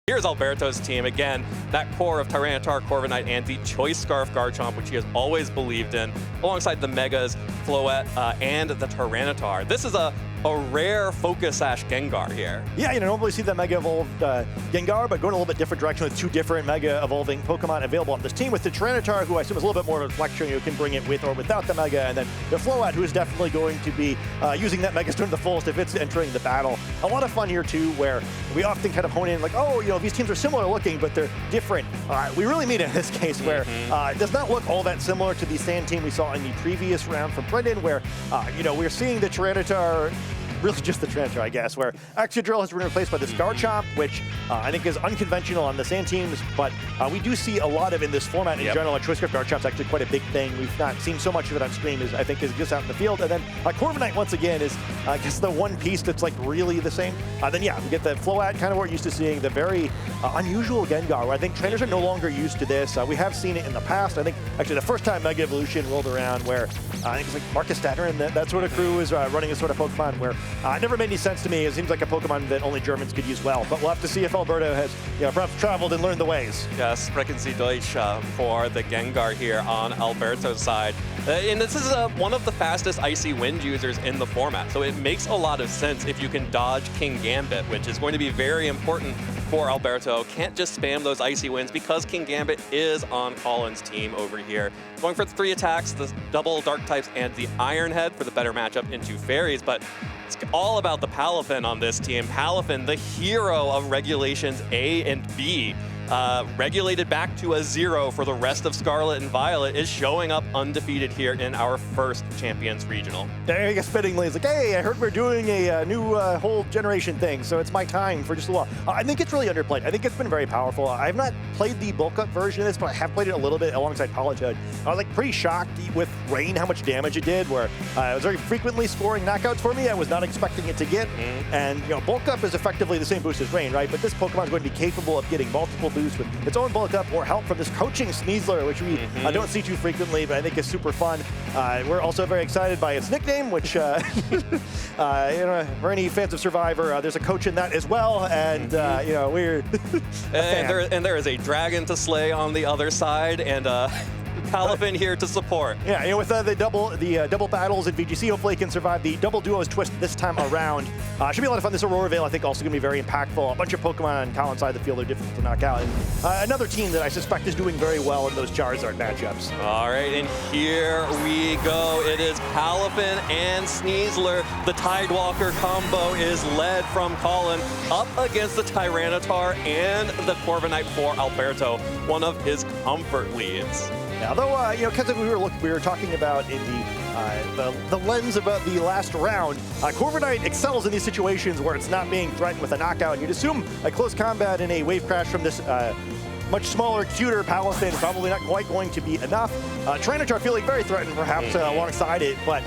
Here's Alberto's team. Again, that core of Tyranitar, Corviknight, and the Choice Scarf Garchomp, which he has always believed in, alongside the Megas, Floette, and the Tyranitar. This is a rare Focus Sash Gengar here. Yeah, you normally see that Mega Evolved Gengar, but going a little bit different direction with two different Mega Evolving Pokemon available on this team, with the Tyranitar, who I assume is a little bit more of a reflection, you can bring it with or without the Mega, and then the Floette, who is definitely going to be using that Mega Stone to the fullest if it's entering the battle. A lot of fun here, too, where we often kind of hone in, like, oh, you know, these teams are similar looking, but they're different. We really mean it in this case, where it does not look all that similar to the Sand team we saw in the previous round from Brendan, where, you know, we're seeing the Tyranitar, really just the Tyranitar, I guess, where Excadrill has been replaced by this Garchomp, which I think is unconventional on the Sand teams, but we do see a lot of in this format in general. Like Choice Scarf Garchomp's actually quite a big thing. We've not seen so much of it on stream as I think is just out in the field. And then Corviknight, once again, is I guess the one piece that's like really the same. Then yeah, we get the Floette, kind of what we're used to seeing, the very unusual Gengar, where I think trainers are no longer used to this. We have seen it in the past. I think actually the first time Mega Evolution rolled around, where I think it's like Marcus Statter and that sort of crew is running a sort of Pokemon where it never made any sense to me. It seems like a Pokemon that only Germans could use well, but we'll have to see if Alberto has, you know, perhaps traveled and learned the ways. Yes, sprechen Sie Deutsch for the Gengar here on Alberto's side. And this is one of the fastest Icy Wind users in the format, so it makes a lot of sense if you can dodge King Gambit, which is going to be very important for Alberto. Can't just spam those Icy Winds because King Gambit is on Collin's team over here. Going for the 3 attacks, the double Dark types, and the Iron Head for the better matchup into Fairies, but it's all about the Palafin on this team. Palafin, the hero of regulations A and B, regulated back to a 0 for the rest of Scarlet and Violet, is showing up undefeated here in our first Champions Regional. I guess fittingly, it's like, hey, I heard we're doing a new whole generation thing, so it's my time for just a while. I think it's really underplayed. I think it's been very powerful. I have not played the bulk up version of this, but I have played it a little bit alongside Palafin. I was like pretty shocked with Rain how much damage it did, where it was very frequently scoring knockouts for me. I was not expecting it to get. And you know, bulk up is effectively the same boost as Rain, right? But this Pokemon is going to be capable of getting multiple boosts with its own bulk up or help from this coaching Sneasler, which we don't see too frequently, but I think is super fun. We're also very excited by its nickname, which, you know, for any fans of Survivor, there's a coach in that as well, and you know, we're and there is a dragon to slay on the other side, and Palafin here to support. Yeah, you know, with the double battles in VGC, hopefully it can survive the double duos twist this time around. Should be a lot of fun. This Aurora Veil, I think, also going to be very impactful. A bunch of Pokemon on Collin's side of the field are difficult to knock out. And another team that I suspect is doing very well in those Charizard matchups. All right, and here we go. It is Palafin and Sneasler. The Tidewalker combo is led from Collin up against the Tyranitar and the Corviknight for Alberto, one of his comfort leads. Although, you know, because we were talking about in the lens about the last round, Corviknight excels in these situations where it's not being threatened with a knockout. And you'd assume a close combat in a wave crash from this much smaller, cuter Palafin is probably not quite going to be enough. Tyranitar feeling very threatened, perhaps, alongside it, but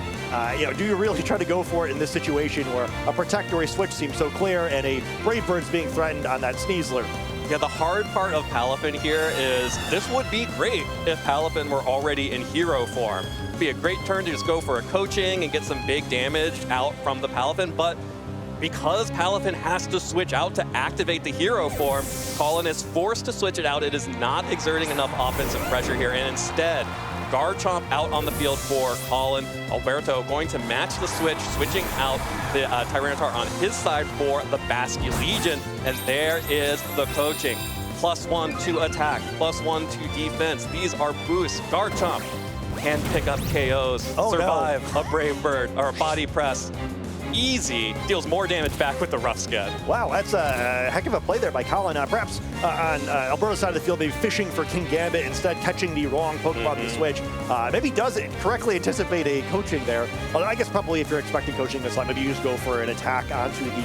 you know, do you really try to go for it in this situation where a Protect or a Switch seems so clear and a Brave Bird's being threatened on that Sneasler? Yeah, the hard part of Palafin here is this would be great if Palafin were already in hero form. It'd be a great turn to just go for a coaching and get some big damage out from the Palafin, but because Palafin has to switch out to activate the hero form, Collin is forced to switch it out. It is not exerting enough offensive pressure here, and instead, Garchomp out on the field for Collin. Alberto going to match the switch, switching out the Tyranitar on his side for the Basculegion. And there is the coaching. +1 to attack, +1 to defense. These are boosts. Garchomp can pick up KOs, survive a Brave Bird or a Body Press. Easy, deals more damage back with the Rough Scud. Wow, that's a heck of a play there by Collin. Perhaps on Alberto's side of the field, maybe fishing for King Gambit, instead catching the wrong Pokemon to switch. Maybe doesn't correctly anticipate a coaching there. Although I guess probably if you're expecting coaching this line, maybe you just go for an attack onto the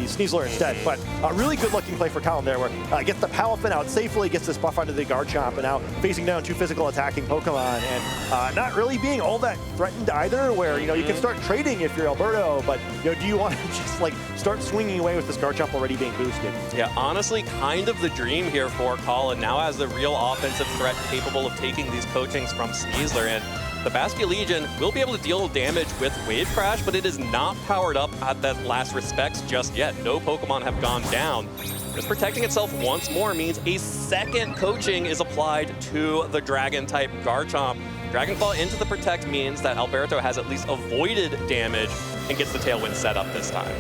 Sneasler instead. But a really good looking play for Collin there, where gets the Palafin out safely, gets this buff onto the Garchomp, and now facing down 2 physical attacking Pokemon, and not really being all that threatened either, where, you know, you can start trading if you're Alberto, but, you know, do you want to just, like, start swinging away with this Garchomp already being boosted? Yeah, honestly, kind of the dream here for Collin. Now has the real offensive threat capable of taking these coachings from Sneasler, and the Bastia Legion will be able to deal damage with Wave Crash, but it is not powered up at that last respects just yet. No Pokemon have gone down. Just protecting itself once more means a second coaching is applied to the Dragon-type Garchomp. Dragon Claw into the Protect means that Alberto has at least avoided damage and gets the Tailwind set up this time.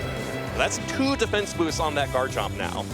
So that's 2 defense boosts on that Garchomp now.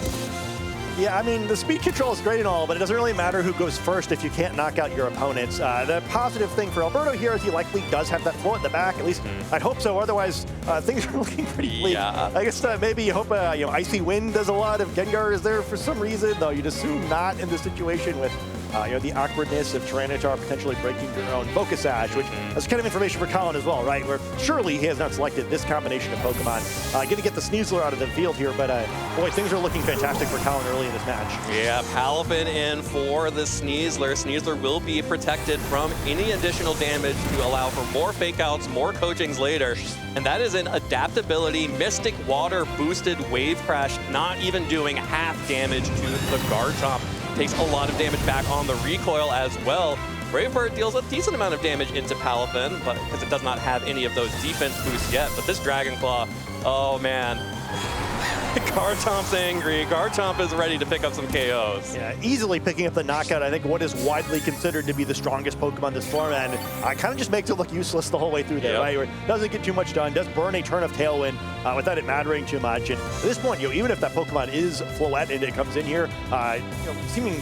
Yeah, I mean, the speed control is great and all, but it doesn't really matter who goes first if you can't knock out your opponents. The positive thing for Alberto here is he likely does have that float in the back. At least I'd hope so. Otherwise, things are looking pretty bleak. Yeah. I guess maybe you hope Icy Wind does a lot if Gengar is there for some reason, though you'd assume not in this situation with the awkwardness of Tyranitar potentially breaking your own Focus Sash, which is kind of information for Collin as well, right? Where surely he has not selected this combination of Pokemon. Going to get the Sneasler out of the field here, but boy, things are looking fantastic for Collin early in this match. Yeah, Palafin in for the Sneasler. Sneasler will be protected from any additional damage to allow for more fake outs, more coachings later. And that is an adaptability, Mystic Water boosted Wave Crash, not even doing half damage to the Garchomp. Takes a lot of damage back on the recoil as well. Brave Bird deals a decent amount of damage into Palafin, but because it does not have any of those defense boosts yet. But this Dragon Claw, oh man. Garchomp's angry. Garchomp is ready to pick up some KOs. Yeah, easily picking up the knockout. I think what is widely considered to be the strongest Pokemon this form, and kind of just makes it look useless the whole way through there, right? Where it doesn't get too much done, does burn a turn of Tailwind without it mattering too much. And at this point, even if that Pokemon is Floette and it comes in here, seeming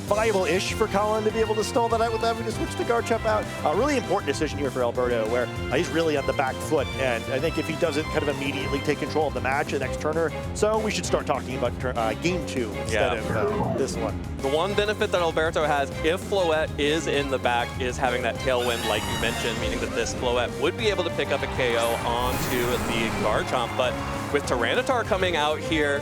viable-ish for Collin to be able to stall that out with having to switch the Garchomp out. A really important decision here for Alberto, where he's really on the back foot, and I think if he doesn't kind of immediately take control of the match the next turner, so we should start talking about game 2 instead of this one. The one benefit that Alberto has, if Floette is in the back, is having that Tailwind, like you mentioned, meaning that this Floette would be able to pick up a KO onto the Garchomp, but with Tyranitar coming out here,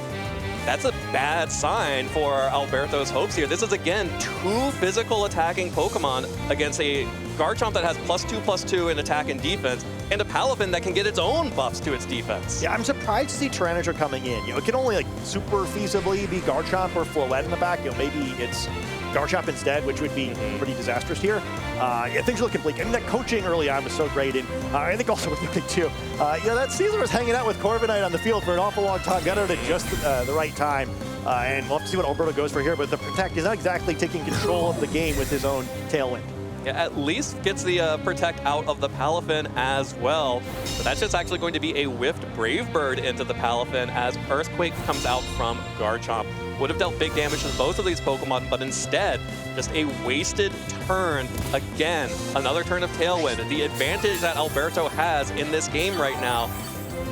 that's a bad sign for Alberto's hopes here. This is, again, 2 physical attacking Pokemon against a Garchomp that has +2/+2 in attack and defense, and a Palafin that can get its own buffs to its defense. Yeah, I'm surprised to see Tyranitar coming in. It can only super feasibly be Garchomp or Floette in the back. Maybe it's Garchomp instead, which would be pretty disastrous here. Yeah, things are looking bleak. I mean, that coaching early on was so great, and I think also with the big too. That Caesar was hanging out with Corviknight on the field for an awful long time, got out at just the right time, and we'll have to see what Alberto goes for here, but the Protect is not exactly taking control of the game with his own Tailwind. Yeah, at least gets the Protect out of the Palafin as well. But that's just actually going to be a whiffed Brave Bird into the Palafin as Earthquake comes out from Garchomp. Would have dealt big damage to both of these Pokemon, but instead, just a wasted turn. Again, another turn of Tailwind. The advantage that Alberto has in this game right now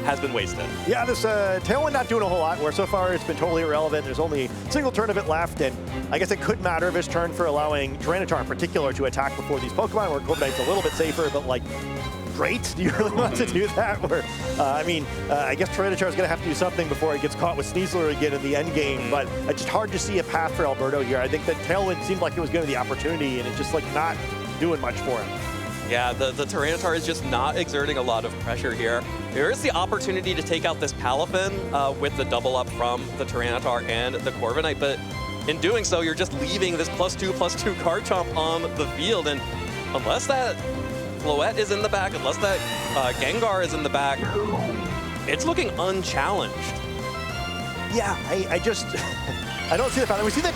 has been wasted. Yeah, this Tailwind not doing a whole lot, where so far it's been totally irrelevant. There's only a single turn of it left, and I guess it could matter if his turn for allowing Tyranitar in particular to attack before these Pokemon, where Corviknight's a little bit safer, but great? Do you really want to do that? Where, I guess Tyranitar is going to have to do something before it gets caught with Sneasler again in the end game, but it's just hard to see a path for Alberto here. I think that Tailwind seemed like it was going to be the opportunity, and it's just not doing much for him. Yeah, the Tyranitar is just not exerting a lot of pressure here. There is the opportunity to take out this Palafin with the double up from the Tyranitar and the Corviknight, but in doing so, you're just leaving this +2/+2 Garchomp on the field, and unless that Floette is in the back, unless that Gengar is in the back, it's looking unchallenged. Yeah, I just... I don't see the pattern. We see the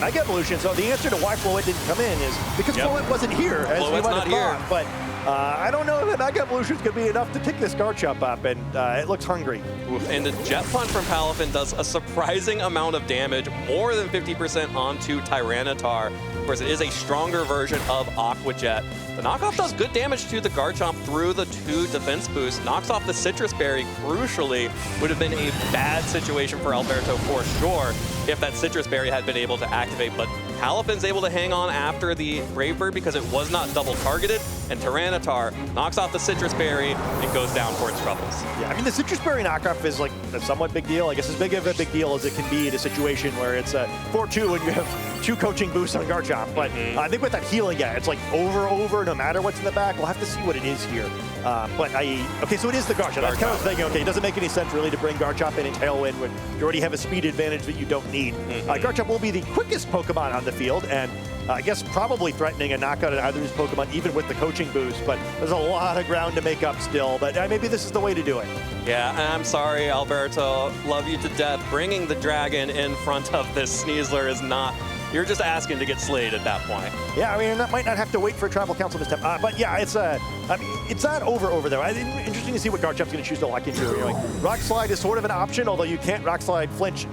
Mega Evolution, so the answer to why Floette didn't come in is because Floette wasn't here, as we might have thought. But I don't know if the Mega Evolution is going to be enough to pick this Garchomp up, and it looks hungry. And the Jet Punch from Palafin does a surprising amount of damage, more than 50% onto Tyranitar. Of course, it is a stronger version of Aqua Jet. The knockoff does good damage to the Garchomp through the 2 defense boosts, knocks off the Citrus Berry, crucially, would have been a bad situation for Alberto for sure if that Citrus Berry had been able to activate, but Palafin's able to hang on after the Brave Bird because it was not double targeted, and Tyranitar knocks off the Citrus Berry and goes down for its troubles. Yeah, I mean, the Citrus Berry knockoff is a somewhat big deal. I guess as big of a big deal as it can be in a situation where it's a 4-2 and you have 2 coaching boosts on Garchomp. But I think with that healing, it's over, no matter what's in the back. We'll have to see what it is here. Okay, so it is the Garchomp. That's kind of thinking, okay, it doesn't make any sense really to bring Garchomp in Tailwind when you already have a speed advantage that you don't need. Garchomp will be the quickest Pokemon on the field, and I guess probably threatening a knockout at either of these Pokemon, even with the coaching boost, but there's a lot of ground to make up still, but maybe this is the way to do it. Yeah, and I'm sorry, Alberto, love you to death. Bringing the dragon in front of this Sneasler is not, you're just asking to get slayed at that point. Yeah, I mean, that might not have to wait for a Tribal Council this time, but yeah, it's I mean, it's not over there. Interesting to see what Garchomp's going to choose to lock into. You know, Rock Slide is sort of an option, although you can't Rock Slide flinch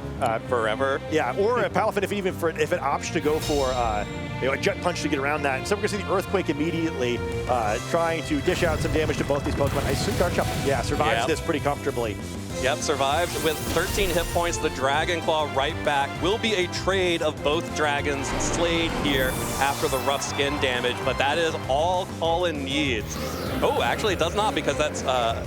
forever. Yeah, or a Palafin if it opts to go for you know, a Jet Punch to get around that. And so we're going to see the Earthquake immediately trying to dish out some damage to both these Pokemon. I assume Garchomp, survives this pretty comfortably. Yep, survived with 13 hit points. The Dragon Claw right back. Will be a trade of both dragons slayed here after the rough skin damage, but that is all Collin needs. Oh, actually it does not, because that's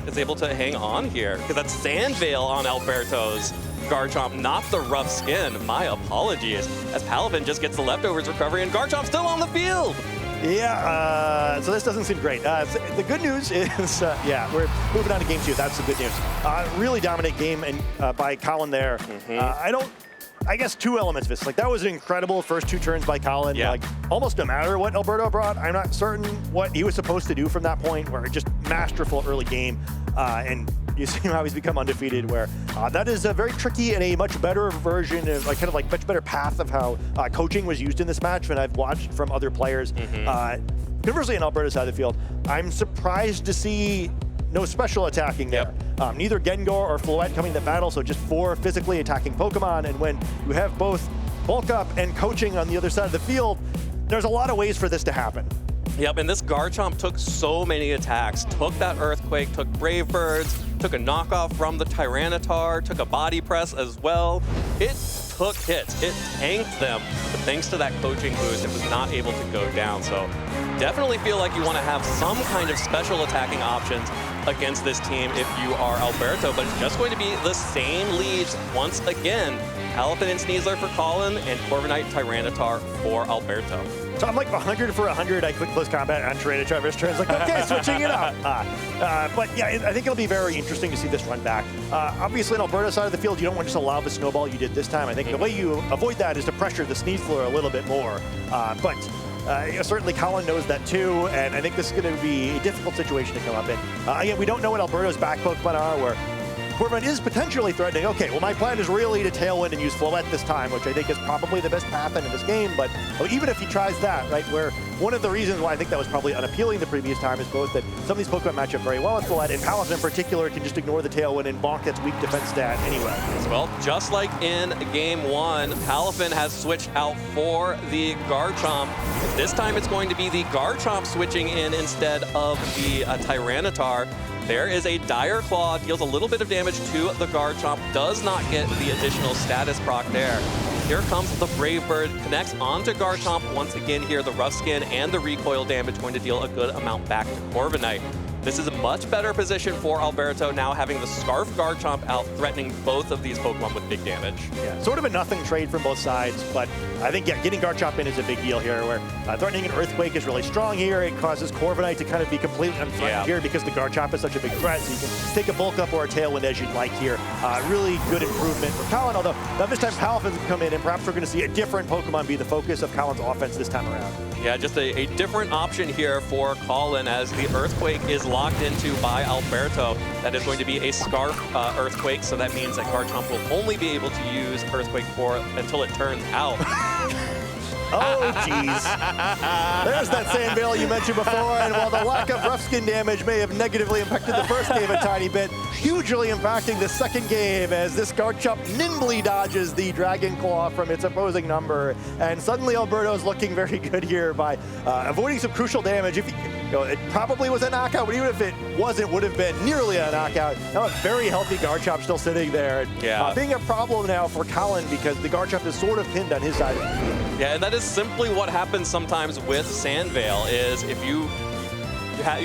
it's able to hang on here, because that's Sandveil on Alberto's Garchomp, not the rough skin. My apologies, as Palafin just gets the leftovers recovery and Garchomp still on the field. Yeah, so this doesn't seem great. The good news is, yeah, we're moving on to game 2. That's the good news. Really dominant game by Collin there. I guess 2 elements of this. Like, that was an incredible first 2 turns by Collin. Yeah. Like, almost no matter what Alberto brought, I'm not certain what he was supposed to do from that point, where just masterful early game. And you see how he's become undefeated, where that is a very tricky and a much better version of, like, kind of like much better path of how coaching was used in this match when I've watched from other players. Conversely, on Alberto's side of the field, I'm surprised to see no special attacking there. Neither Gengar or Floette coming to battle, so just 4 physically attacking Pokemon. And when you have both bulk up and coaching on the other side of the field, there's a lot of ways for this to happen. Yep, and this Garchomp took so many attacks. Took that Earthquake, took Brave Birds, took a knockoff from the Tyranitar, took a Body Press as well. It took hits, it tanked them, but thanks to that coaching boost, it was not able to go down. So definitely feel like you want to have some kind of special attacking options against this team if you are Alberto, but it's just going to be the same leads once again. Palafin and Sneasler for Collin, and Corviknight Tyranitar for Alberto. So I'm like 100 for 100. I click close combat on Tyranitar first turns. Like, okay, switching it up. But yeah, I think it'll be very interesting to see this run back. Obviously, on Alberto's side of the field, you don't want to just allow the snowball you did this time. I think the way you avoid that is to pressure the Sneasler a little bit more. But certainly Collin knows that too, and I think this is going to be a difficult situation to come up in. Again, we don't know what Alberto's back Pokemon are, where Corviknight is potentially threatening, okay, well, my plan is really to Tailwind and use Floette this time, which I think is probably the best path into this game, but even if he tries that, right, where one of the reasons why I think that was probably unappealing the previous time is both that some of these Pokemon match up very well with Floette, and Palafin in particular can just ignore the Tailwind and bonk its weak defense stat anyway. Well, just like in game 1, Palafin has switched out for the Garchomp. This time it's going to be the Garchomp switching in instead of the Tyranitar. There is a Dire Claw, deals a little bit of damage to the Garchomp, does not get the additional status proc there. Here comes the Brave Bird, connects onto Garchomp. Once again here, the Rough Skin and the recoil damage going to deal a good amount back to Corviknight. This is a much better position for Alberto, now having the Scarf Garchomp out, threatening both of these Pokemon with big damage. Yeah, sort of a nothing trade from both sides, but I think, yeah, getting Garchomp in is a big deal here, where threatening an Earthquake is really strong here. It causes Corviknight to kind of be completely unthreatened here because the Garchomp is such a big threat, so you can take a bulk up or a Tailwind as you'd like here. Really good improvement for Collin, although now this time Palafin can come in, and perhaps we're going to see a different Pokemon be the focus of Collin's offense this time around. Yeah, just a different option here for Collin, as the Earthquake is locked into by Alberto. That is going to be a Scarf Earthquake, so that means that Garchomp will only be able to use Earthquake until it turns out. Oh, jeez. There's that Sandveil you mentioned before, and while the lack of rough skin damage may have negatively impacted the first game a tiny bit, hugely impacting the second game as this Garchomp nimbly dodges the Dragon Claw from its opposing number, and suddenly Alberto's looking very good here by avoiding some crucial damage. If it probably was a knockout, but even if it wasn't, would have been nearly a knockout. Now a very healthy Garchomp still sitting there. Yeah. Being a problem now for Collin because the Garchomp is sort of pinned on his side of the field. Yeah, and that is simply what happens sometimes with Sandveil, is if you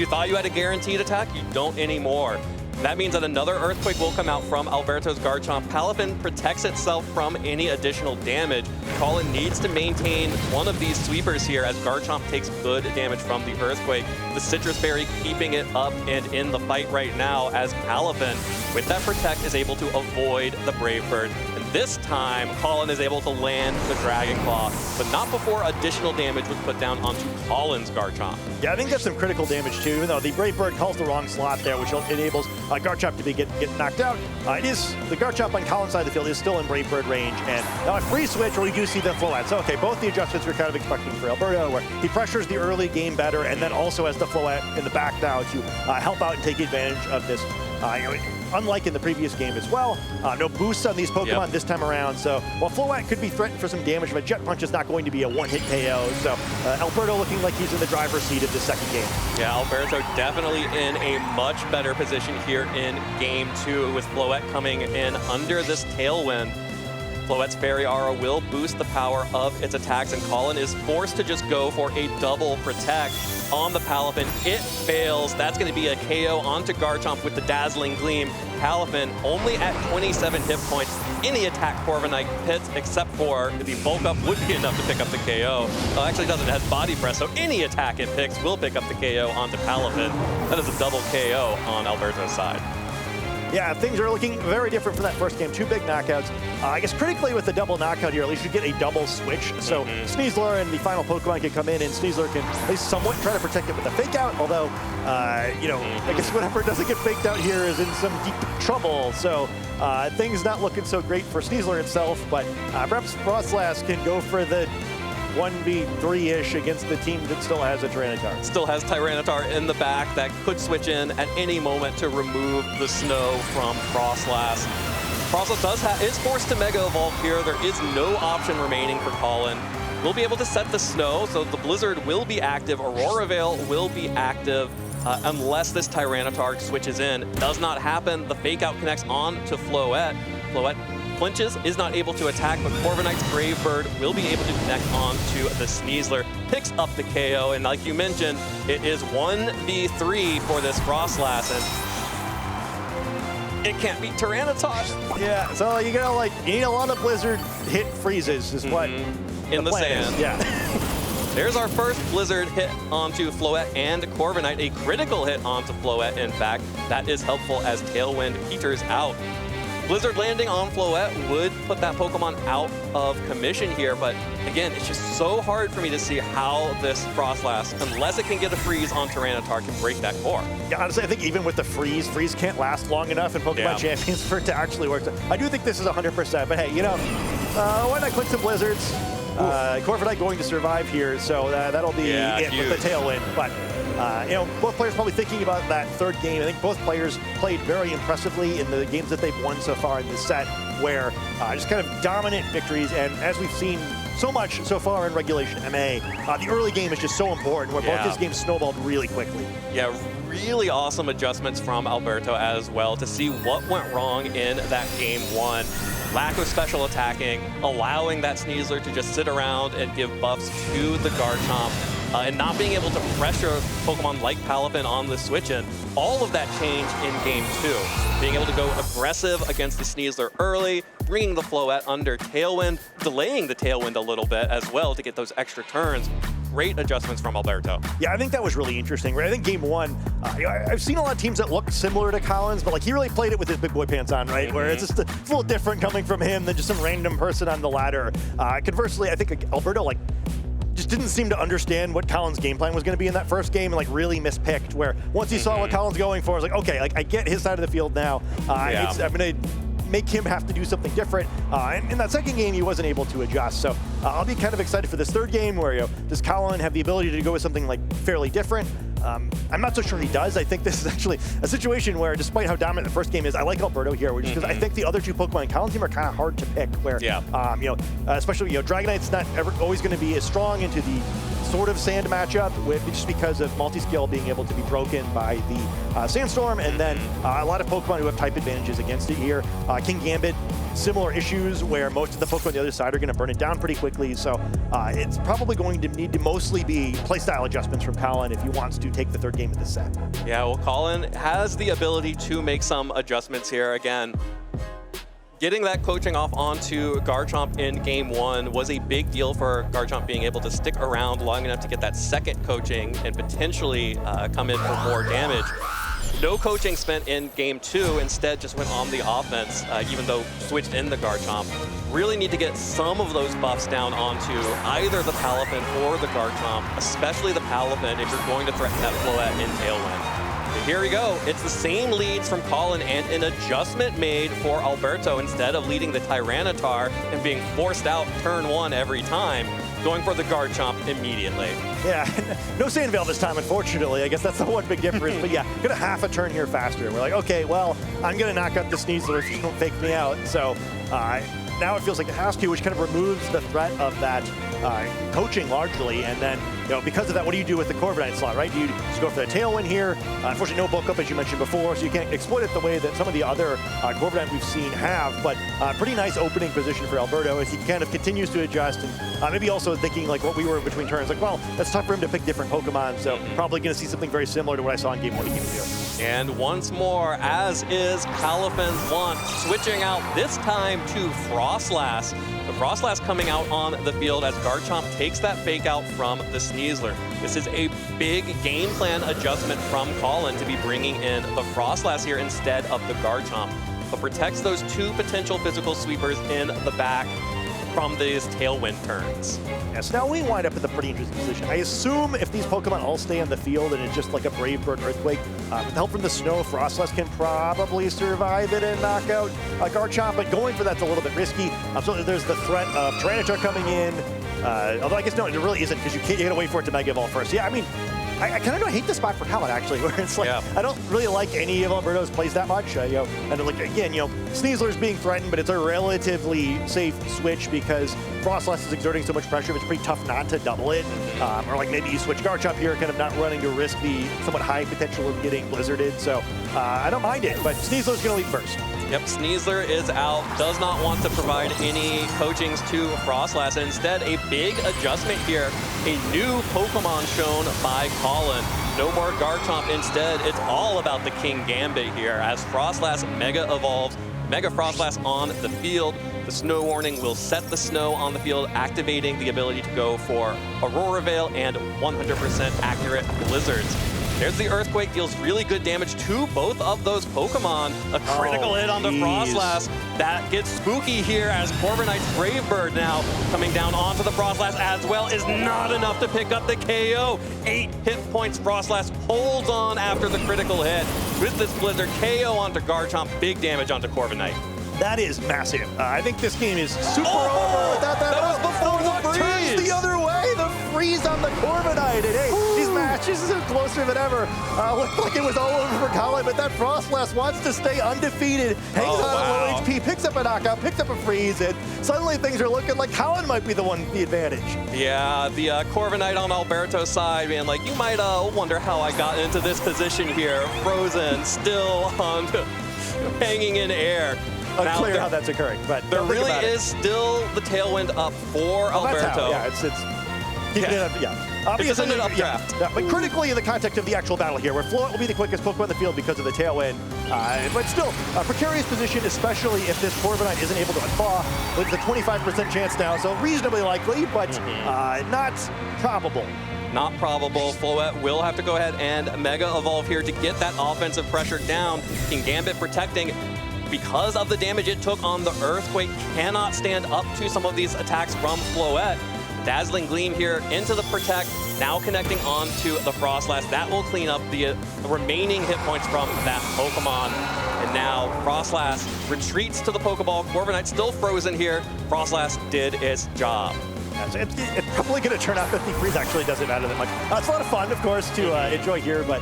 thought you had a guaranteed attack, you don't anymore. That means that another Earthquake will come out from Alberto's Garchomp. Palafin protects itself from any additional damage. Collin needs to maintain one of these sweepers here as Garchomp takes good damage from the Earthquake. The Citrus Berry keeping it up and in the fight right now as Palafin, with that Protect, is able to avoid the Brave Bird. And this time, Collin is able to land the Dragon Claw, but not before additional damage was put down onto Collin's Garchomp. Yeah, I think that's some critical damage too, even though the Brave Bird calls the wrong slot there, which enables Garchomp to get knocked out. The Garchomp on Collin's side of the field is still in Brave Bird range, and now a free switch where we do see the Floette. So okay, both the adjustments we're kind of expecting for Alberto, where he pressures the early game better, and then also has the Floette in the back now to help out and take advantage of this. Unlike in the previous game as well, no boosts on these Pokemon this time around. So while Floette could be threatened for some damage, but Jet Punch is not going to be a one-hit KO. So Alberto looking like he's in the driver's seat of this second game. Yeah, Alberto definitely in a much better position here in game 2 with Floette coming in under this Tailwind. Floette's Fairy Aura will boost the power of its attacks, and Collin is forced to just go for a double Protect on the Palafin. It fails. That's going to be a KO onto Garchomp with the Dazzling Gleam. Palafin only at 27 hit points. Any attack Corviknight hits except for the Bulk Up would be enough to pick up the KO. Well, actually doesn't, it has Body Press, so any attack it picks will pick up the KO onto Palafin. That is a double KO on Alberto's side. Yeah, things are looking very different from that first game. 2 big knockouts. I guess critically with the double knockout here, at least you get a double switch. So Sneasler and the final Pokemon can come in, and Sneasler can at least somewhat try to protect it with a fake out. Although, you know, I guess whatever doesn't get faked out here is in some deep trouble. So things not looking so great for Sneasler itself, but perhaps Frostlass can go for the 1v3-ish against the team that still has a Tyranitar. Still has Tyranitar in the back that could switch in at any moment to remove the snow from Frostlass. Frostlass is forced to Mega Evolve here. There is no option remaining for Collin. We'll be able to set the snow, so the Blizzard will be active. Aurora Veil will be active unless this Tyranitar switches in. Does not happen. The Fake Out connects on to Floette. Floette flinches, is not able to attack, but Corviknight's Brave Bird will be able to connect onto the Sneasler, picks up the KO, and like you mentioned, it is 1v3 for this Frostlass, and it can't beat Tyranitar. Yeah, so you gotta you need a lot of Blizzard hit freezes is what in the sand. Is. Yeah. There's our first Blizzard hit onto Floette and Corviknight, a critical hit onto Floette, in fact. That is helpful as Tailwind peters out. Blizzard landing on Floette would put that Pokemon out of commission here, but again, it's just so hard for me to see how this Frostlass, unless it can get a freeze on Tyranitar, can break that core. Yeah, honestly, I think even with the freeze can't last long enough in Pokemon Champions for it to actually work. I do think this is 100%, but hey, you know, why not click some Blizzards? Corviknight going to survive here, so that'll be it with the Tailwind. But you know, both players probably thinking about that third game. I think both players played very impressively in the games that they've won so far in this set, where just kind of dominant victories. And as we've seen so much so far in Regulation MA, the early game is just so important, where both these games snowballed really quickly. Yeah, really awesome adjustments from Alberto as well to see what went wrong in that game 1. Lack of special attacking, allowing that Sneasler to just sit around and give buffs to the Garchomp, and not being able to pressure Pokemon like Palafin on the switch-in. All of that changed in game 2. Being able to go aggressive against the Sneasler early, bringing the Floette under Tailwind, delaying the Tailwind a little bit as well to get those extra turns. Great adjustments from Alberto. Yeah, I think that was really interesting. Right? I think game 1, I've seen a lot of teams that look similar to Collins, but like he really played it with his big boy pants on, right? Where it's just a little different coming from him than just some random person on the ladder. Conversely, I think Alberto just didn't seem to understand what Collins' game plan was going to be in that first game, and really mispicked, where once he saw what Collins going for, I was like, okay, I get his side of the field now. I'm going to make him have to do something different. And in that second game, he wasn't able to adjust. So I'll be kind of excited for this third game, where does Collin have the ability to go with something fairly different? I'm not so sure he does. I think this is actually a situation where, despite how dominant the first game is, I like Alberto here, which is because I think the other two Pokemon in Collins' team are kind of hard to pick. Where, you know, especially Dragonite's not always going to be as strong into the sort of sand matchup, just because of multi-scale being able to be broken by the Sandstorm, and then a lot of Pokemon who have type advantages against it here. King Gambit, similar issues where most of the Pokemon on the other side are going to burn it down pretty quickly, so it's probably going to need to mostly be playstyle adjustments from Collin if he wants to take the third game of the set. Yeah, well, Collin has the ability to make some adjustments here. Again, getting that coaching off onto Garchomp in game 1 was a big deal for Garchomp being able to stick around long enough to get that second coaching and potentially come in for more damage. No coaching spent in game 2, instead just went on the offense, even though switched in the Garchomp. Really need to get some of those buffs down onto either the Palafin or the Garchomp, especially the Palafin if you're going to threaten that Floette in Tailwind. Here we go. It's the same leads from Collin and an adjustment made for Alberto. Instead of leading the Tyranitar and being forced out turn 1 every time, going for the Garchomp immediately. Yeah, no Sandveil this time, unfortunately. I guess that's the one big difference. But yeah, gonna half a turn here faster. We're like, okay, well, I'm gonna knock out the Sneasler if you don't fake me out. So now it feels like it has to, which kind of removes the threat of that coaching largely. And then, because of that, what do you do with the Corviknight slot, right? Do you just go for the Tailwind here? Unfortunately, no bulk up, as you mentioned before, so you can't exploit it the way that some of the other Corviknight we've seen have. But pretty nice opening position for Alberto as he kind of continues to adjust, and maybe also thinking like what we were between turns, like, well, that's tough for him to pick different Pokemon, so probably going to see something very similar to what I saw in game 1 and game 2. And once more, as is Palafin's want, switching out this time to Frostlass. The Frostlass coming out on the field as Garchomp takes that fake out from the Sneasler. This is a big game plan adjustment from Collin to be bringing in the Frostlass here instead of the Garchomp, but protects those 2 potential physical sweepers in the back from these Tailwind turns. Yes, now we wind up in a pretty interesting position. I assume if these Pokemon all stay on the field and it's just like a Brave Bird Earthquake, with help from the snow, Frostlass can probably survive it and knock out Garchomp, but going for that's a little bit risky. So there's the threat of Tyranitar coming in, although I guess no, it really isn't because you gotta wait for it to Mega Evolve first. Yeah, I mean, I kind of hate the spot for Collin, actually, where it's like, I don't really like any of Alberto's plays that much. And like, again, Sneasler's being threatened, but it's a relatively safe switch because Frostlass is exerting so much pressure, it's pretty tough not to double it. Or like maybe you switch Garchomp here, kind of not running to risk the somewhat high potential of getting blizzarded. So I don't mind it, but Sneasler's going to lead first. Yep, Sneasler is out, does not want to provide any coachings to Frostlass. Instead, a big adjustment here. A new Pokemon shown by Collin. No more Garchomp. Instead, it's all about the King Gambit here as Frostlass Mega evolves. Mega Frostlass on the field. The snow warning will set the snow on the field, activating the ability to go for Aurora Veil and 100% accurate blizzards. There's the Earthquake, deals really good damage to both of those Pokemon. A critical hit on the Frostlass. That gets spooky here as Corviknight's Brave Bird now coming down onto the Frostlass as well is not enough to pick up the KO. 8 hit points, Frostlass holds on after the critical hit. With this Blizzard, KO onto Garchomp, big damage onto Corviknight. That is massive. I think this game is super over without that. That was before the freeze. Turns the other way, the freeze on the Corviknight. And hey, these matches are closer than ever. Looked like it was all over for Collin, but that Frostlass wants to stay undefeated. Hangs on low HP, picks up a knockout, picks up a freeze, and suddenly things are looking like Collin might be the one with the advantage. Yeah, the Corviknight on Alberto's side, man, like you might wonder how I got into this position here. Frozen, still on, hanging in air. Unclear how that's occurring, but there really is still the Tailwind up for Alberto. That's how, it's just an updraft. Yeah, but critically in the context of the actual battle here, where Floette will be the quickest Pokemon in the field because of the Tailwind, but still, a precarious position, especially if this Corviknight isn't able to unthaw. With a 25% chance now, so reasonably likely, but not probable. Not probable. Floette will have to go ahead and Mega Evolve here to get that offensive pressure down. King Gambit protecting. Because of the damage it took on the Earthquake, cannot stand up to some of these attacks from Floette. Dazzling Gleam here into the Protect, now connecting onto the Frostlass. That will clean up the remaining hit points from that Pokemon. And now Frostlass retreats to the Pokeball. Corviknight still frozen here. Frostlass did its job. It's probably going to turn out that the freeze actually doesn't matter that much. It's a lot of fun, of course, to enjoy here, but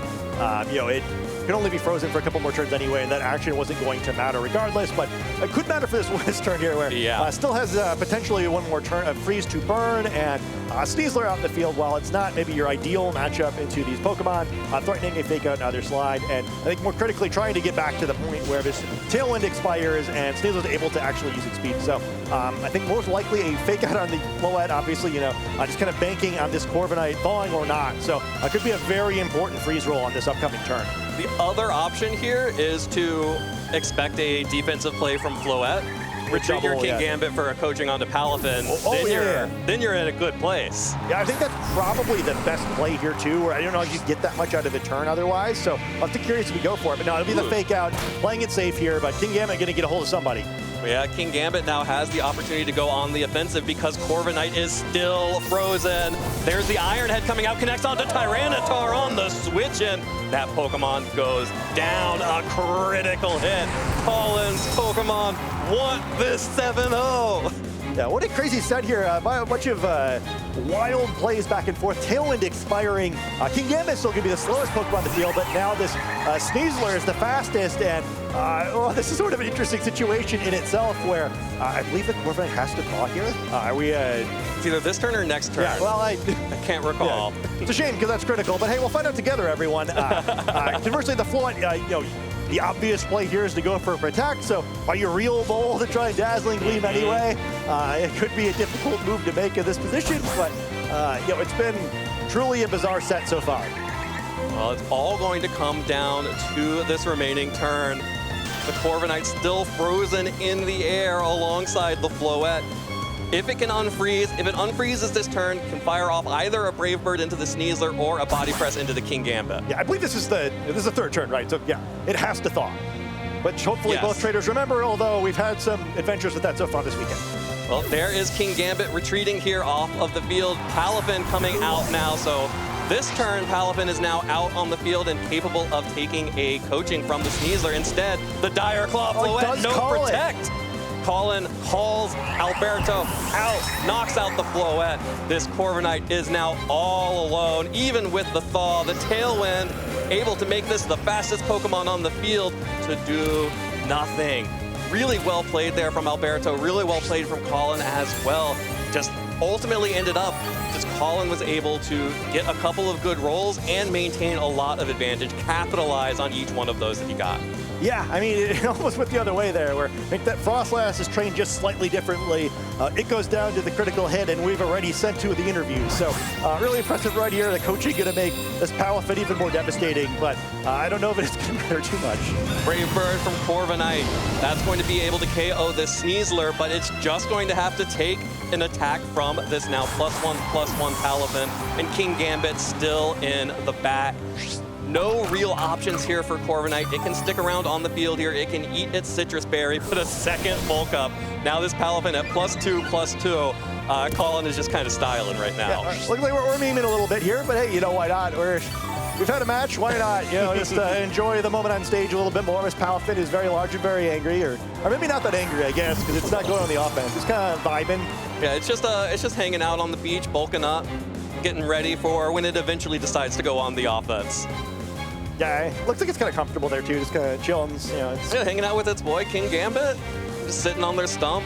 can only be frozen for a couple more turns anyway, and that action wasn't going to matter regardless, but it could matter for this turn here, where still has potentially one more turn, freeze to burn, and Sneasler out in the field, while it's not maybe your ideal matchup into these Pokemon, threatening a fake out and other slide, and I think more critically trying to get back to the point where this Tailwind expires and Sneasler's able to actually use its speed. So I think most likely a fake out on the Floette, obviously, just kind of banking on this Corviknight thawing or not. So it could be a very important freeze roll on this upcoming turn. The other option here is to expect a defensive play from Floette. Retreat your King Gambit for a coaching onto Palafin, then you're in a good place. Yeah, I think that's probably the best play here too, where I don't know if you get that much out of a turn otherwise, so I'm curious if we go for it. But no, it'll be the fake out, playing it safe here, but King Gambit gonna get a hold of somebody. Yeah, King Gambit now has the opportunity to go on the offensive because Corviknight is still frozen. There's the Iron Head coming out, connects onto Tyranitar on the switch, and that Pokemon goes down. A critical hit. Collin's Pokemon want this 7-0. Yeah, what a crazy set here. A bunch of wild plays back and forth. Tailwind expiring. King Gambit still going to be the slowest Pokemon on the field, but now this Sneasler is the fastest. And this is sort of an interesting situation in itself where I believe the Corviknight has to thaw here. Are we... It's either this turn or next turn. Yeah, well, I can't recall. Yeah. It's a shame because that's critical, but hey, we'll find out together, everyone. Conversely, the Floette, the obvious play here is to go for a Protect, so are you real bold to try Dazzling Gleam anyway? It could be a difficult move to make in this position, but it's been truly a bizarre set so far. Well, it's all going to come down to this remaining turn. The Corviknight still frozen in the air alongside the Floette. If it can unfreeze, if it unfreezes this turn, can fire off either a Brave Bird into the Sneasler or a Body Press into the King Gambit. Yeah, I believe this is the third turn, right? So yeah, it has to thaw. But hopefully both traders remember, although we've had some adventures with that so far this weekend. Well, there is King Gambit retreating here off of the field. Palafin coming out now, so this turn, Palafin is now out on the field and capable of taking a coaching from the Sneasler. Instead, the Dire Claw Floette, no Protect. Collin hauls Alberto out, knocks out the Floette. This Corviknight is now all alone, even with the thaw. The Tailwind able to make this the fastest Pokemon on the field to do nothing. Really well played there from Alberto, really well played from Collin as well. Just ultimately ended up, just Collin was able to get a couple of good rolls and maintain a lot of advantage, capitalize on each one of those that he got. Yeah, I mean, it almost went the other way there, where I think that Frostlass is trained just slightly differently. It goes down to the critical hit, and we've already sent two of the interviews. So really impressive right here. The coaching going to make this Palafin even more devastating, but I don't know if it's going to matter too much. Brave Bird from Corviknight. That's going to be able to KO this Sneasler, but it's just going to have to take an attack from this now +1/+1 Palafin, and King Gambit still in the back. No real options here for Corviknight. It can stick around on the field here. It can eat its Citrus Berry, put a second bulk up. Now this Palafin at +2/+2. Collin is just kind of styling right now. Yeah, looks like we're memeing a little bit here, but hey, why not? We've had a match, why not? Just enjoy the moment on stage a little bit more. This Palafin is very large and very angry, or maybe not that angry, I guess, because it's not going on the offense. It's kind of vibing. Yeah, it's just hanging out on the beach, bulking up, getting ready for when it eventually decides to go on the offense. Yeah, looks like it's kind of comfortable there too, just kind of chilling. It's hanging out with its boy King Gambit, just sitting on their stump.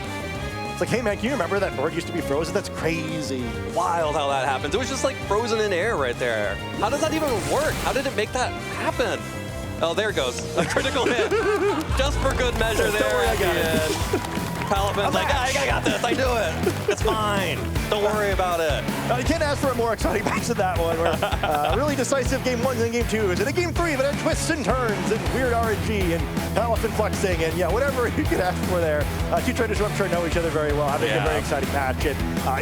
It's like, hey man, can you remember that bird used to be frozen? That's crazy. Wild how that happens. It was just like frozen in air right there. How does that even work? How did it make that happen? Oh, there it goes. A critical hit. Just for good measure there. Don't worry, I got it. Palafin's like, I got this, I do it. It's fine. Don't worry about it. You can't ask for a more exciting match than that one. Where, really decisive game 1s and game 2s. And a game 3, but it had twists and turns and weird RNG and Palafin flexing and whatever you could ask for there. Two traders who I'm sure know each other very well, having a very exciting match. And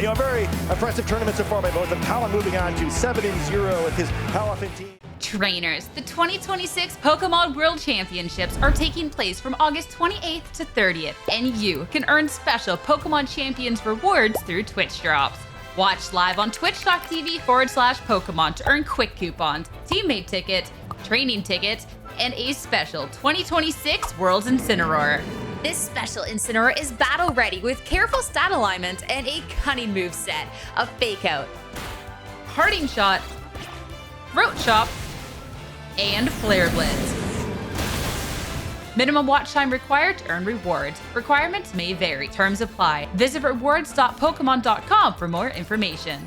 a very impressive tournament so far by both of them. Collin moving on to 7-0 with his Palafin team. Trainers, the 2026 Pokémon World Championships are taking place from August 28th to 30th, and you can earn special Pokémon Champions rewards through Twitch drops. Watch live on twitch.tv/Pokemon to earn quick coupons, teammate tickets, training tickets, and a special 2026 Worlds Incineroar. This special Incineroar is battle ready with careful stat alignment and a cunning moveset of Fake Out, Parting Shot, Throat Chop, and Flare Blitz. Minimum watch time required to earn rewards. Requirements may vary. Terms apply. Visit rewards.pokemon.com for more information.